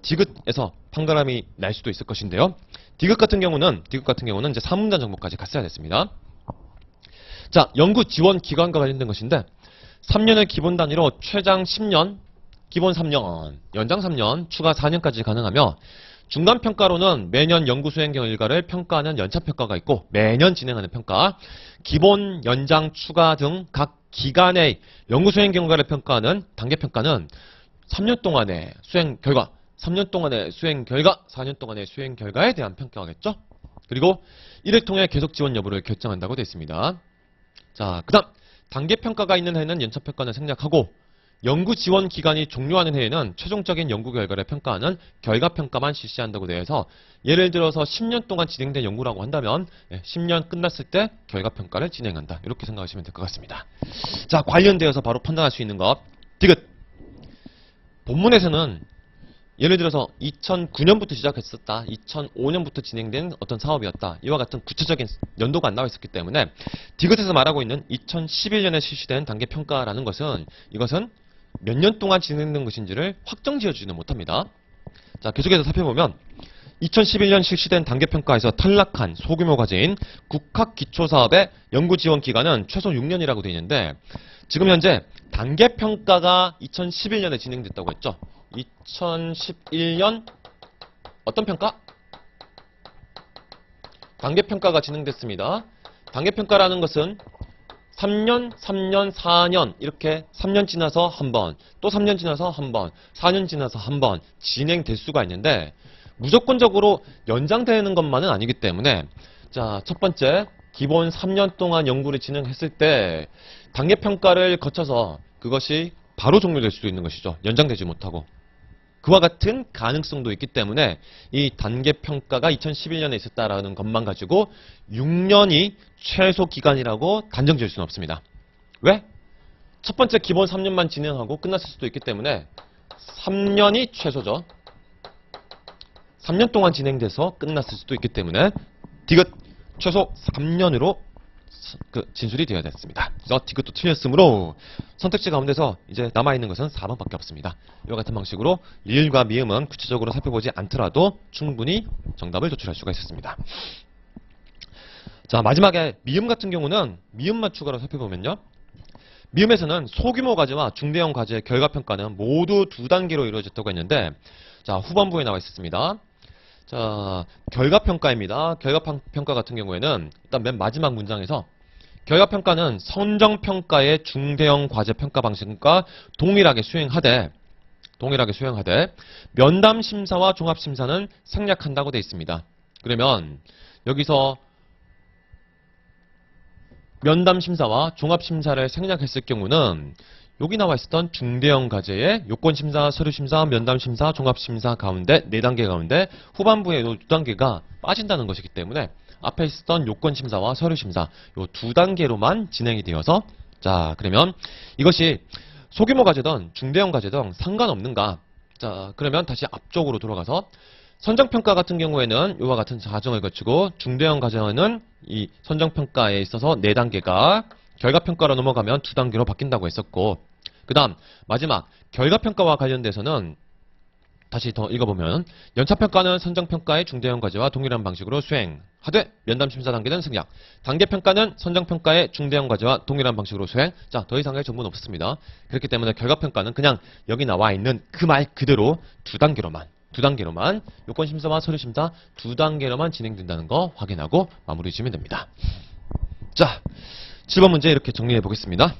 Speaker 1: 디귿에서 판가름이 날 수도 있을 것인데요. 디귿 같은 경우는 이제 3문단 정보까지 갔어야 됐습니다. 자, 연구 지원 기간과 관련된 것인데 3년을 기본 단위로 최장 10년, 기본 3년, 연장 3년, 추가 4년까지 가능하며 중간평가로는 매년 연구 수행 결과를 평가하는 연차평가가 있고 매년 진행하는 평가, 기본, 연장, 추가 등 각 기간의 연구 수행 결과를 평가하는 단계평가는 3년 동안의 수행 결과, 3년 동안의 수행 결과, 4년 동안의 수행 결과에 대한 평가겠죠. 그리고 이를 통해 계속 지원 여부를 결정한다고 되어 있습니다. 자, 그 다음 단계평가가 있는 해는 연차평가는 생략하고 연구 지원 기간이 종료하는 해에는 최종적인 연구 결과를 평가하는 결과평가만 실시한다고 되어 있어서 예를 들어서 10년 동안 진행된 연구라고 한다면 10년 끝났을 때 결과평가를 진행한다. 이렇게 생각하시면 될 것 같습니다. 자, 관련되어서 바로 판단할 수 있는 것 디귿. 본문에서는 예를 들어서 2009년부터 시작했었다. 2005년부터 진행된 어떤 사업이었다. 이와 같은 구체적인 연도가 안 나와 있었기 때문에 디귿에서 말하고 있는 2011년에 실시된 단계평가라는 것은 이것은 몇 년 동안 진행된 것인지를 확정 지어주지는 못합니다. 자, 계속해서 살펴보면 2011년 실시된 단계평가에서 탈락한 소규모 과제인 국학기초사업의 연구지원 기간은 최소 6년이라고 되어 있는데 지금 현재 단계평가가 2011년에 진행됐다고 했죠. 2011년 어떤 평가? 단계평가가 진행됐습니다. 단계평가라는 것은 3년, 4년 이렇게 3년 지나서 한 번, 또 3년 지나서 한 번, 4년 지나서 한 번 진행될 수가 있는데 무조건적으로 연장되는 것만은 아니기 때문에 자, 첫 번째 기본 3년 동안 연구를 진행했을 때 단계평가를 거쳐서 그것이 바로 종료될 수도 있는 것이죠. 연장되지 못하고. 그와 같은 가능성도 있기 때문에 이 단계평가가 2011년에 있었다라는 것만 가지고 6년이 최소 기간이라고 단정 지을 수는 없습니다. 왜? 첫 번째 기본 3년만 진행하고 끝났을 수도 있기 때문에 3년이 최소죠. 3년 동안 진행돼서 끝났을 수도 있기 때문에 디귿 최소 3년으로 진술이 되어야 됐습니다. 그래서 디귿도 틀렸으므로 선택지 가운데서 이제 남아있는 것은 4번밖에 없습니다. 이와 같은 방식으로 리을과 미음은 구체적으로 살펴보지 않더라도 충분히 정답을 도출할 수가 있었습니다. 자, 마지막에 미음 같은 경우는 미음만 추가로 살펴보면요. 미음에서는 소규모 과제와 중대형 과제의 결과평가는 모두 2단계로 이루어졌다고 했는데 자, 후반부에 나와 있었습니다. 자, 결과평가입니다. 결과평가 같은 경우에는 일단 맨 마지막 문장에서 결과평가는 선정평가의 중대형 과제 평가 방식과 동일하게 수행하되 면담심사와 종합심사는 생략한다고 되어 있습니다. 그러면 여기서 면담심사와 종합심사를 생략했을 경우는 여기 나와 있었던 중대형 과제의 요건심사, 서류심사, 면담심사, 종합심사 가운데 4단계 가운데 후반부에 이 2단계가 빠진다는 것이기 때문에 앞에 있었던 요건심사와 서류심사 요 두 단계로만 진행이 되어서 자 그러면 이것이 소규모 과제든 중대형 과제든 상관없는가? 자 그러면 다시 앞쪽으로 돌아가서 선정평가 같은 경우에는 이와 같은 과정을 거치고 중대형 과정은 이 선정평가에 있어서 4단계가 결과평가로 넘어가면 2단계로 바뀐다고 했었고 그 다음 마지막 결과평가와 관련돼서는 다시 더 읽어보면 연차평가는 선정평가의 중대형 과제와 동일한 방식으로 수행하되 면담심사 단계는 생략 단계평가는 선정평가의 중대형 과제와 동일한 방식으로 수행 자 더 이상의 정보는 없었습니다. 그렇기 때문에 결과평가는 그냥 여기 나와 있는 그 말 그대로 2단계로만 요건심사와 서류심사 2단계로만 진행된다는 거 확인하고 마무리 지으면 됩니다. 자 7번 문제 이렇게 정리해 보겠습니다.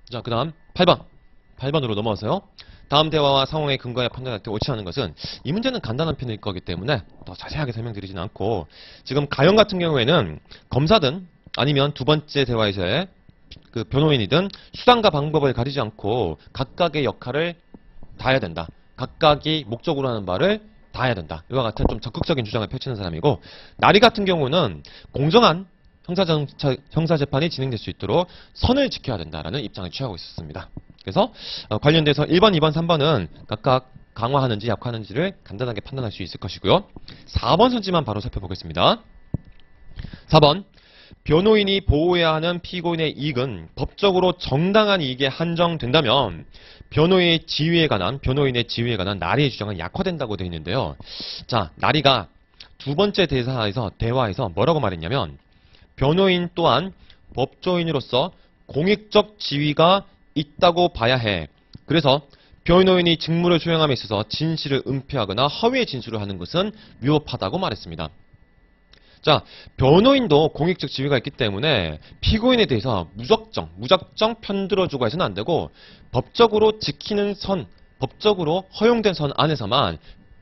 Speaker 1: 자, 그 다음 8번으로 넘어와서요. 다음 대화와 상황에 근거하여 판단할 때 옳지 않은 것은 이 문제는 간단한 편일 거기 때문에 더 자세하게 설명드리진 않고 지금 가형 같은 경우에는 검사든 아니면 두 번째 대화에서의 그 변호인이든 수단과 방법을 가리지 않고 각각의 역할을 다 해야 된다. 각각이 목적으로 하는 바를 다 해야 된다. 이와 같은 좀 적극적인 주장을 펼치는 사람이고 나리 같은 경우는 공정한 형사재판이 진행될 수 있도록 선을 지켜야 된다라는 입장을 취하고 있었습니다. 그래서 관련돼서 1번, 2번, 3번은 각각 강화하는지 약화하는지를 간단하게 판단할 수 있을 것이고요. 4번 선지만 바로 살펴보겠습니다. 4번 변호인이 보호해야 하는 피고인의 이익은 법적으로 정당한 이익에 한정된다면 변호인의 지위에 관한 나리의 주장은 약화된다고 되어 있는데요. 자, 나리가 두 번째 대화에서 뭐라고 말했냐면 변호인 또한 법조인으로서 공익적 지위가 있다고 봐야 해. 그래서 변호인이 직무를 수행함에 있어서 진실을 은폐하거나 허위의 진술을 하는 것은 위법하다고 말했습니다. 자, 변호인도 공익적 지위가 있기 때문에 피고인에 대해서 무작정 편들어주고 해서는 안 되고 법적으로 지키는 선, 법적으로 허용된 선 안에서만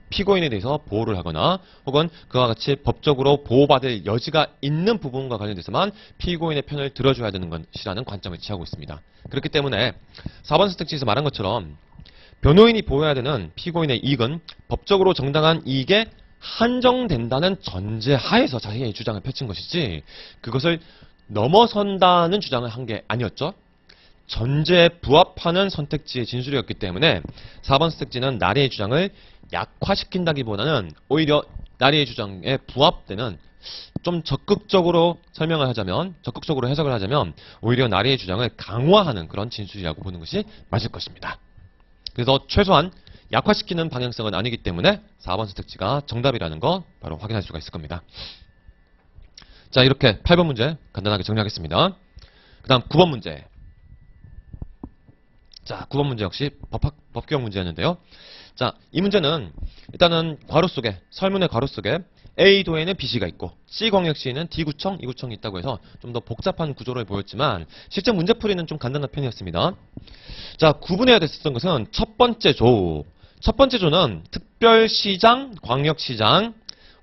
Speaker 1: 피고인에 대해서 보호를 하거나 혹은 그와 같이 법적으로 보호받을 여지가 있는 부분과 관련돼서만 피고인의 편을 들어줘야 되는 것이라는 관점을 취하고 있습니다. 그렇기 때문에 4번 선택지에서 말한 것처럼 변호인이 보호해야 되는 피고인의 이익은 법적으로 정당한 이익에 한정된다는 전제하에서 자신의 주장을 펼친 것이지 그것을 넘어선다는 주장을 한 게 아니었죠. 전제에 부합하는 선택지의 진술이었기 때문에 4번 선택지는 나리의 주장을 약화시킨다기보다는 오히려 나리의 주장에 부합되는 좀 적극적으로 해석을 하자면 오히려 나리의 주장을 강화하는 그런 진술이라고 보는 것이 맞을 것입니다. 그래서 최소한 약화시키는 방향성은 아니기 때문에 4번 선택지가 정답이라는 거 바로 확인할 수가 있을 겁니다. 자, 이렇게 8번 문제 간단하게 정리하겠습니다. 그 다음 9번 문제. 자, 9번 문제 역시 법규형 문제였는데요. 자, 이 문제는 일단은 설문의 괄호 속에 A도에는 B시가 있고 C광역시에는 D구청, E구청이 있다고 해서 좀 더 복잡한 구조를 보였지만 실제 문제풀이는 좀 간단한 편이었습니다. 자, 구분해야 됐었던 것은 첫 번째 조는 특별시장, 광역시장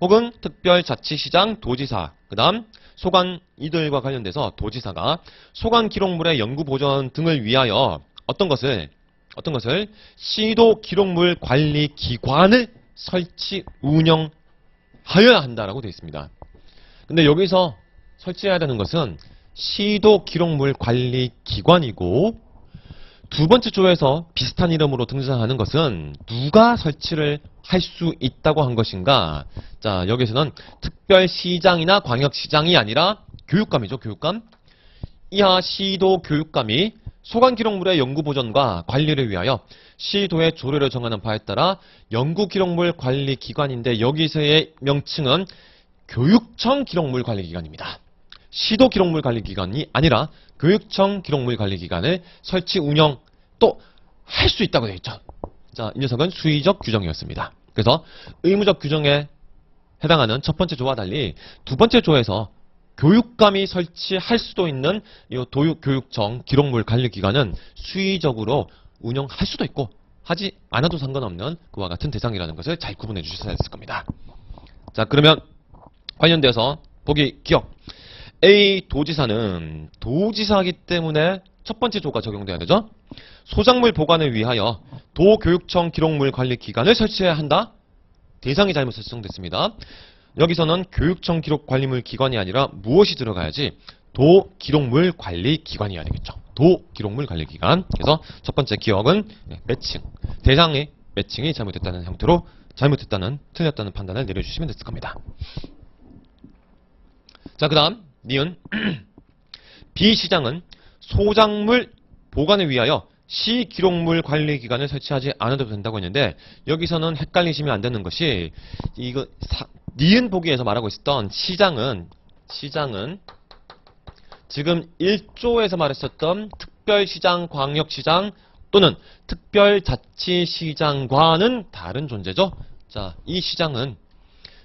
Speaker 1: 혹은 특별자치시장, 도지사 그 다음 소관 이들과 관련돼서 도지사가 소관 기록물의 연구 보존 등을 위하여 어떤 것을 시도 기록물 관리 기관을 설치 운영하여야 한다라고 되어 있습니다. 근데 여기서 설치해야 되는 것은 시도 기록물 관리 기관이고 두 번째 조에서 비슷한 이름으로 등장하는 것은 누가 설치를 할 수 있다고 한 것인가? 자, 여기서는 특별시장이나 광역시장이 아니라 교육감이죠, 교육감. 이하 시도 교육감이 소관 기록물의 연구 보존과 관리를 위하여 시도의 조례를 정하는 바에 따라 연구 기록물 관리 기관인데 여기서의 명칭은 교육청 기록물 관리 기관입니다. 시도 기록물 관리 기관이 아니라 교육청 기록물 관리 기관을 설치 운영 또 할 수 있다고 되어 있죠. 자, 이 녀석은 수의적 규정이었습니다. 그래서 의무적 규정에 해당하는 첫 번째 조와 달리 두 번째 조에서 교육감이 설치할 수도 있는 이 교육청 기록물 관리 기관은 수의적으로 운영할 수도 있고 하지 않아도 상관없는 그와 같은 대상이라는 것을 잘 구분해 주셔야 했을 겁니다. 자, 그러면 관련돼서 보기 기억. A 도지사는 도지사이기 때문에 첫 번째 조가 적용돼야 되죠. 소작물 보관을 위하여 도교육청 기록물 관리 기관을 설치해야 한다. 대상이 잘못 설정됐습니다. 여기서는 교육청 기록관리물 기관이 아니라 무엇이 들어가야지? 도기록물 관리 기관이어야 되겠죠. 도기록물 관리 기관. 그래서 첫 번째 기억은 매칭. 대상의 매칭이 잘못됐다는 형태로 잘못됐다는, 틀렸다는 판단을 내려주시면 됐을 겁니다. 자, 그 다음 니은 비시장은 소작물 보관을 위하여 시기록물 관리 기관을 설치하지 않아도 된다고 했는데 여기서는 헷갈리시면 안 되는 것이 이거 니은 보기에서 말하고 있었던 시장은 지금 1조에서 말했었던 특별시장, 광역시장 또는 특별자치시장과는 다른 존재죠. 자, 이 시장은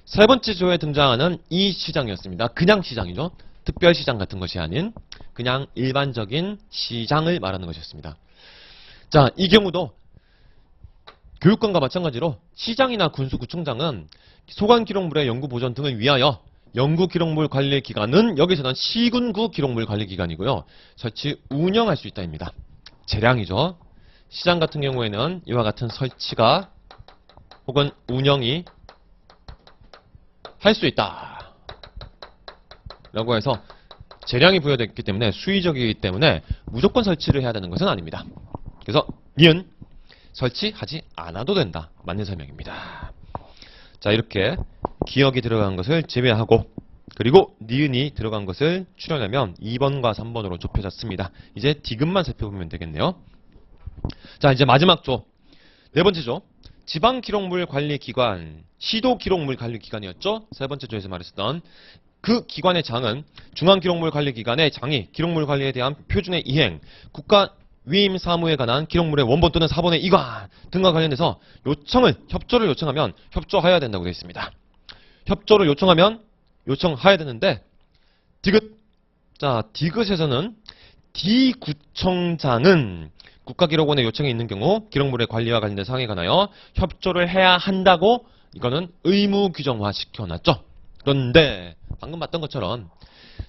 Speaker 1: 세 번째 조에 등장하는 이 시장이었습니다. 그냥 시장이죠. 특별시장 같은 것이 아닌 그냥 일반적인 시장을 말하는 것이었습니다. 자, 이 경우도 교육관과 마찬가지로 시장이나 군수구청장은 소관기록물의 연구보존 등을 위하여 연구기록물 관리기관은 여기서는 시군구 기록물 관리기관이고요. 설치, 운영할 수 있다입니다. 재량이죠. 시장 같은 경우에는 이와 같은 설치가 혹은 운영이 할 수 있다 라고 해서 재량이 부여됐기 때문에 수의적이기 때문에 무조건 설치를 해야 되는 것은 아닙니다. 그래서 니은 설치하지 않아도 된다. 맞는 설명입니다. 자, 이렇게 기억이 들어간 것을 제외하고 그리고 니은이 들어간 것을 추려내면 2번과 3번으로 좁혀졌습니다. 이제 디귿만 살펴보면 되겠네요. 자, 이제 마지막 조. 네 번째 조. 지방기록물관리기관, 시도기록물관리기관이었죠. 세 번째 조에서 말했었던 그 기관의 장은 중앙기록물관리기관의 장이 기록물관리에 대한 표준의 이행, 국가 위임 사무에 관한 기록물의 원본 또는 사본의 이관 등과 관련해서 협조를 요청하면 협조하여야 된다고 되어 있습니다. 협조를 요청하면 요청해야 되는데 디귿. 자, 디귿에서는 D구청장은 국가기록원의 요청이 있는 경우 기록물의 관리와 관련된 사항에 관하여 협조를 해야 한다고 이거는 의무 규정화 시켜놨죠. 그런데 방금 봤던 것처럼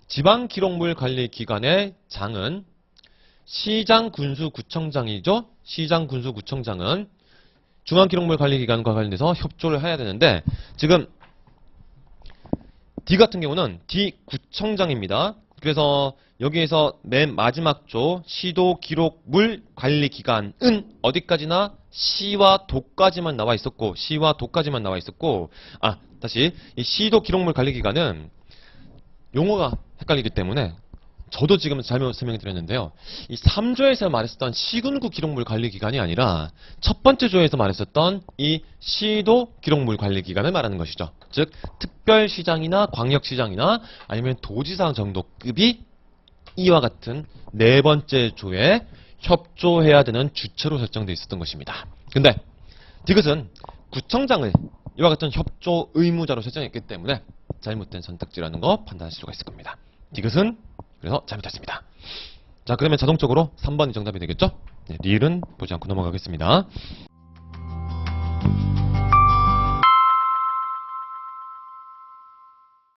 Speaker 1: 지방기록물관리기관의 장은 시장군수구청장이죠. 시장군수구청장은 중앙기록물관리기관과 관련해서 협조를 해야 되는데 지금 D 같은 경우는 D구청장입니다. 그래서 여기에서 맨 마지막 조 시도기록물관리기관은 어디까지나 시와 도까지만 나와 있었고 다시 이 시도기록물관리기관은 용어가 헷갈리기 때문에 저도 지금 잘못 설명해 드렸는데요. 이 3조에서 말했었던 시군구 기록물 관리 기관이 아니라 첫 번째 조에서 말했었던 이 시도 기록물 관리 기관을 말하는 것이죠. 즉 특별시장이나 광역시장이나 아니면 도지사 정도급이 이와 같은 네 번째 조에 협조해야 되는 주체로 설정되어 있었던 것입니다. 근데 디귿은 구청장을 이와 같은 협조 의무자로 설정했기 때문에 잘못된 선택지라는 거 판단하실 수가 있을 겁니다. 디귿은 그래서 잘못했습니다. 자, 그러면 자동적으로 3번이 정답이 되겠죠? 네, 리을은 보지 않고 넘어가겠습니다.